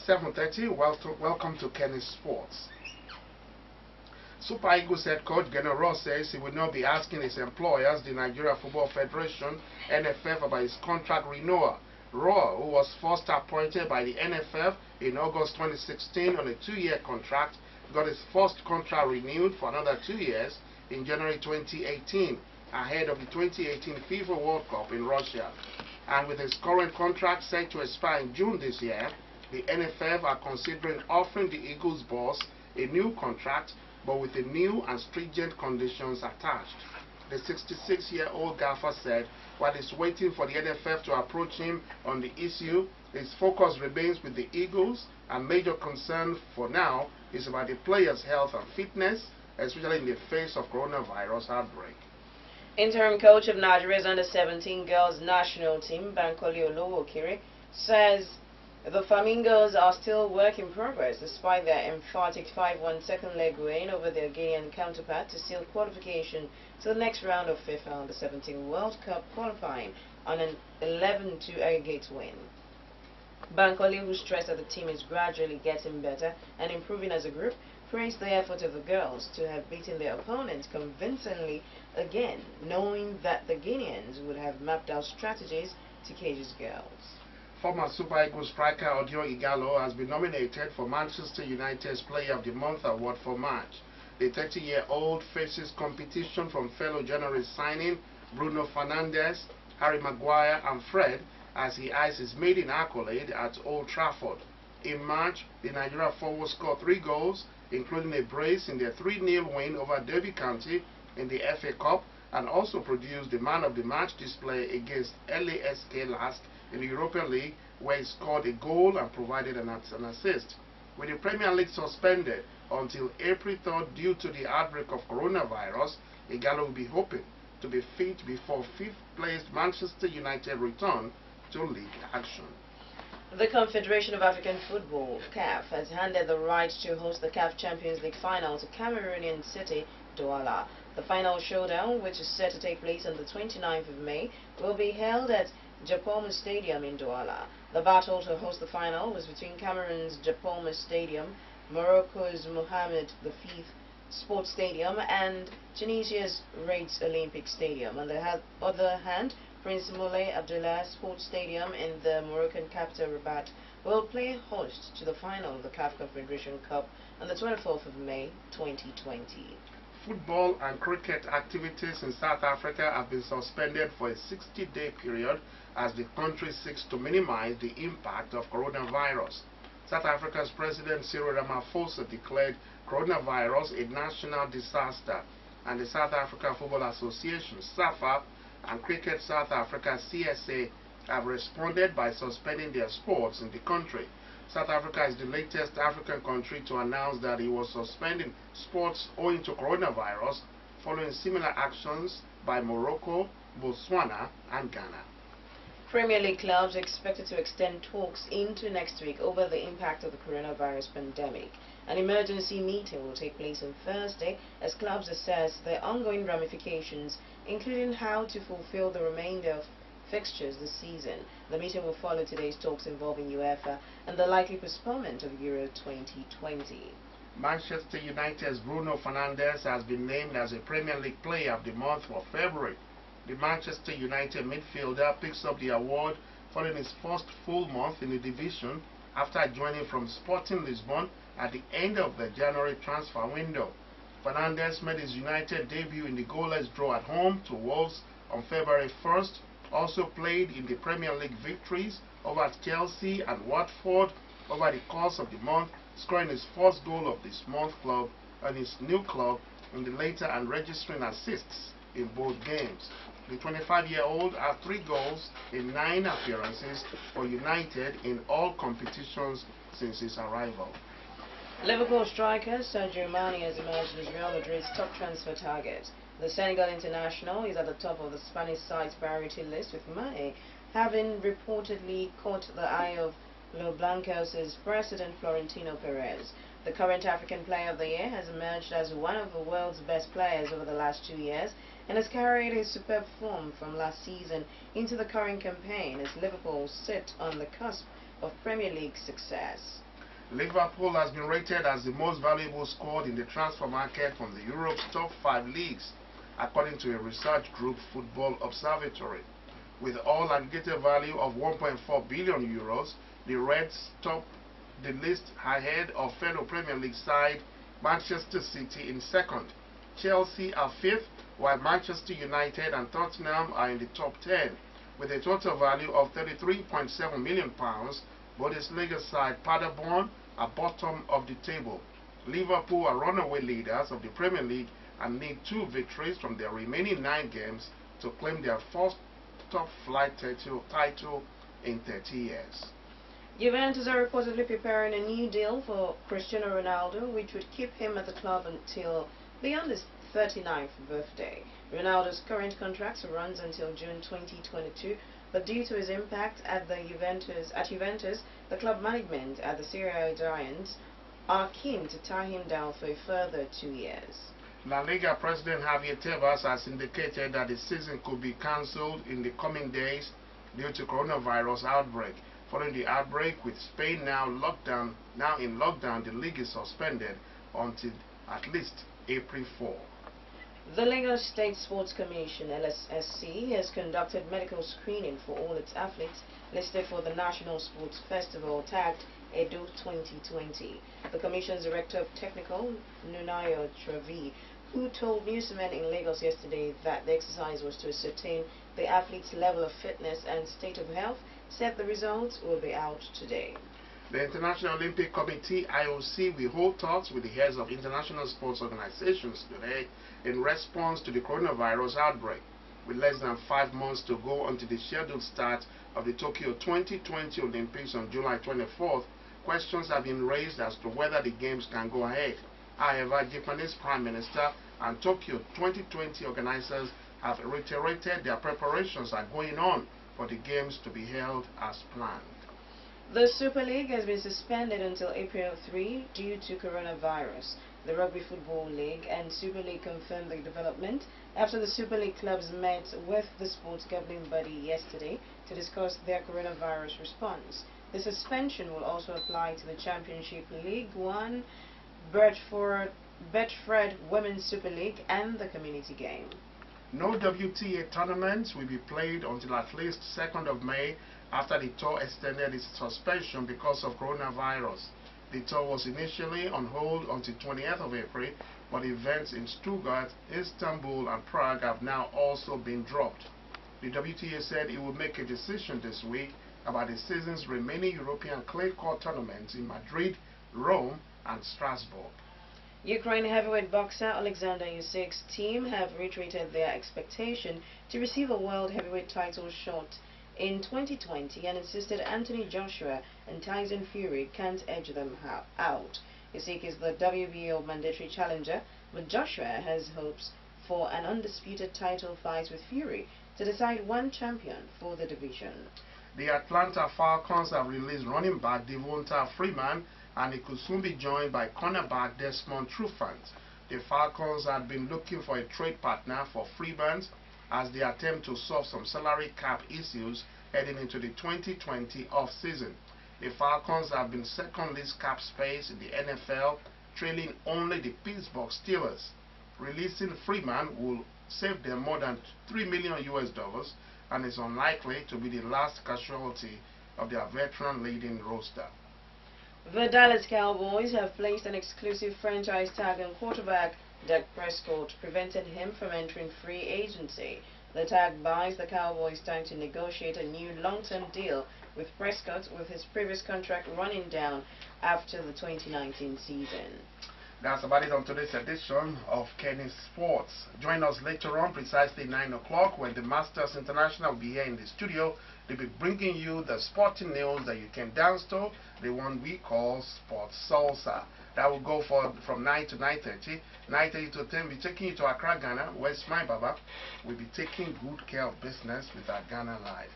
7:30. Welcome to Kennis Sports. Super Eagles head coach Geno Ross says he will not be asking his employers, the Nigeria Football Federation (NFF), about his contract renewal. Ross, who was first appointed by the NFF in August 2016 on a 2-year contract, got his first contract renewed for another 2 years in January 2018, ahead of the 2018 FIFA World Cup in Russia. And with his current contract set to expire in June this year, the NFF are considering offering the Eagles boss a new contract, but with the new and stringent conditions attached. The 66-year-old gaffer said while he's waiting for the NFF to approach him on the issue, his focus remains with the Eagles, and major concern for now is about the players' health and fitness, especially in the face of coronavirus outbreak. Interim coach of Nigeria's under-17 girls national team, Bankole Olowokere, says the Flamingos are still work in progress despite their emphatic 5-1 second leg win over their Ghanaian counterpart to seal qualification to the next round of FIFA Under-17 World Cup qualifying on an 11-2 aggregate win. Bankole, who stressed that the team is gradually getting better and improving as a group, praised the effort of the girls to have beaten their opponents convincingly again, knowing that the Guineans would have mapped out strategies to cage his girls. Former Super Eagles striker Odio Igalo has been nominated for Manchester United's Player of the Month award for March. The 30-year-old faces competition from fellow January signing Bruno Fernandes, Harry Maguire and Fred as he eyes his maiden accolade at Old Trafford. In March, the Nigeria forward scored 3 goals, including a brace in their 3-0 win over Derby County in the FA Cup, and also produced the man of the match display against LASK last in the Europa League, where he scored a goal and provided an assist. With the Premier League suspended until April 3rd due to the outbreak of coronavirus, Igalo will be hoping to be fit before 5th-placed Manchester United return to league action. The Confederation of African Football, CAF, has handed the right to host the CAF Champions League final to Cameroonian city Douala. The final showdown, which is set to take place on the 29th of May, will be held at Japoma Stadium in Douala. The battle to host the final was between Cameroon's Japoma Stadium, Morocco's Mohammed V Sports Stadium, and Tunisia's Reds Olympic Stadium. On the other hand, Prince Moulay Abdullah Sports Stadium in the Moroccan capital Rabat will play host to the final of the CAF Confederation Cup on the 24th of May 2020. Football and cricket activities in South Africa have been suspended for a 60-day period as the country seeks to minimize the impact of coronavirus. South Africa's President Cyril Ramaphosa declared coronavirus a national disaster, and the South Africa Football Association, SAFA, and Cricket South Africa, CSA, have responded by suspending their sports in the country. South Africa is the latest African country to announce that it was suspending sports owing to coronavirus, following similar actions by Morocco, Botswana, and Ghana. Premier League clubs are expected to extend talks into next week over the impact of the coronavirus pandemic. An emergency meeting will take place on Thursday as clubs assess their ongoing ramifications, including how to fulfill the remainder of fixtures this season. The meeting will follow today's talks involving UEFA and the likely postponement of Euro 2020. Manchester United's Bruno Fernandes has been named as a Premier League Player of the Month for February. The Manchester United midfielder picks up the award following his first full month in the division after joining from Sporting Lisbon at the end of the January transfer window. Fernandes made his United debut in the goalless draw at home to Wolves on February 1st, also played in the Premier League victories over Chelsea and Watford over the course of the month, scoring his first goal of this month club and his new club in the later and registering assists in both games. The 25-year-old had 3 goals in 9 appearances for United in all competitions since his arrival. Liverpool striker Sadio Mane has emerged as Real Madrid's top transfer target. The Senegal international is at the top of the Spanish side's priority list, with Mane having reportedly caught the eye of Los Blancos' president Florentino Perez. The current African Player of the Year has emerged as one of the world's best players over the last 2 years and has carried his superb form from last season into the current campaign as Liverpool sit on the cusp of Premier League success. Liverpool has been rated as the most valuable squad in the transfer market from the Europe's top 5 leagues, according to a research group, Football Observatory. With all aggregated value of 1.4 billion euros, the Reds top the list ahead of fellow Premier League side Manchester City in second. Chelsea are fifth, while Manchester United and Tottenham are in the top 10. With a total value of £33.7 million, Bundesliga side Paderborn are bottom of the table. Liverpool are runaway leaders of the Premier League and need 2 victories from their remaining 9 games to claim their first top-flight title in 30 years. Juventus are reportedly preparing a new deal for Cristiano Ronaldo, which would keep him at the club until beyond his 39th birthday. Ronaldo's current contract runs until June 2022, but due to his impact at Juventus, the club management at the Serie A Giants are keen to tie him down for a further 2 years. La Liga President Javier Tebas has indicated that the season could be cancelled in the coming days due to coronavirus outbreak. Following the outbreak, with Spain now in lockdown, the league is suspended until at least April 4. The Lagos State Sports Commission (LSSC) has conducted medical screening for all its athletes listed for the National Sports Festival tagged Edo 2020. The Commission's Director of Technical, Nunayo Travi, who told newsmen in Lagos yesterday that the exercise was to ascertain the athlete's level of fitness and state of health, said the results will be out today. The International Olympic Committee (IOC) will hold talks with the heads of international sports organizations today in response to the coronavirus outbreak. With less than 5 months to go until the scheduled start of the Tokyo 2020 Olympics on July 24th, questions have been raised as to whether the games can go ahead. However, Japanese Prime Minister and Tokyo 2020 organizers have reiterated their preparations are going on for the games to be held as planned. The Super League has been suspended until April 3 due to coronavirus. The Rugby Football League and Super League confirmed the development after the Super League clubs met with the sports governing body yesterday to discuss their coronavirus response. The suspension will also apply to the Championship League One, Betfred Women's Super League and the Community Game. No WTA tournaments will be played until at least 2nd of May after the tour extended its suspension because of coronavirus. The tour was initially on hold until 20th of April, but events in Stuttgart, Istanbul and Prague have now also been dropped. The WTA said it will make a decision this week about the season's remaining European clay court tournaments in Madrid, Rome and Strasbourg. Ukraine heavyweight boxer Alexander Usyk's team have reiterated their expectation to receive a world heavyweight title shot in 2020 and insisted Anthony Joshua and Tyson Fury can't edge them out. Usyk is the WBO mandatory challenger, but Joshua has hopes for an undisputed title fight with Fury to decide one champion for the division. The Atlanta Falcons have released running back Devonta Freeman, and he could soon be joined by cornerback Desmond Trufant. The Falcons had been looking for a trade partner for Freeman as they attempt to solve some salary cap issues heading into the 2020 off-season. The Falcons have been second least cap space in the NFL, trailing only the Pittsburgh Steelers. Releasing Freeman will save them more than $3 million and is unlikely to be the last casualty of their veteran leading roster. The Dallas Cowboys have placed an exclusive franchise tag on quarterback Dak Prescott, preventing him from entering free agency. The tag buys the Cowboys time to negotiate a new long-term deal with Prescott, with his previous contract running down after the 2019 season. That's about it on today's edition of Kennis Sports. Join us later on, precisely 9 o'clock, when the Masters International will be here in the studio. They'll be bringing you the sporting news that you can dance to, the one we call Sports Salsa. That will go from 9 to 9:30. 9:30 to 10, we'll be taking you to Accra, Ghana, where my Baba will be taking good care of business with our Ghana Live.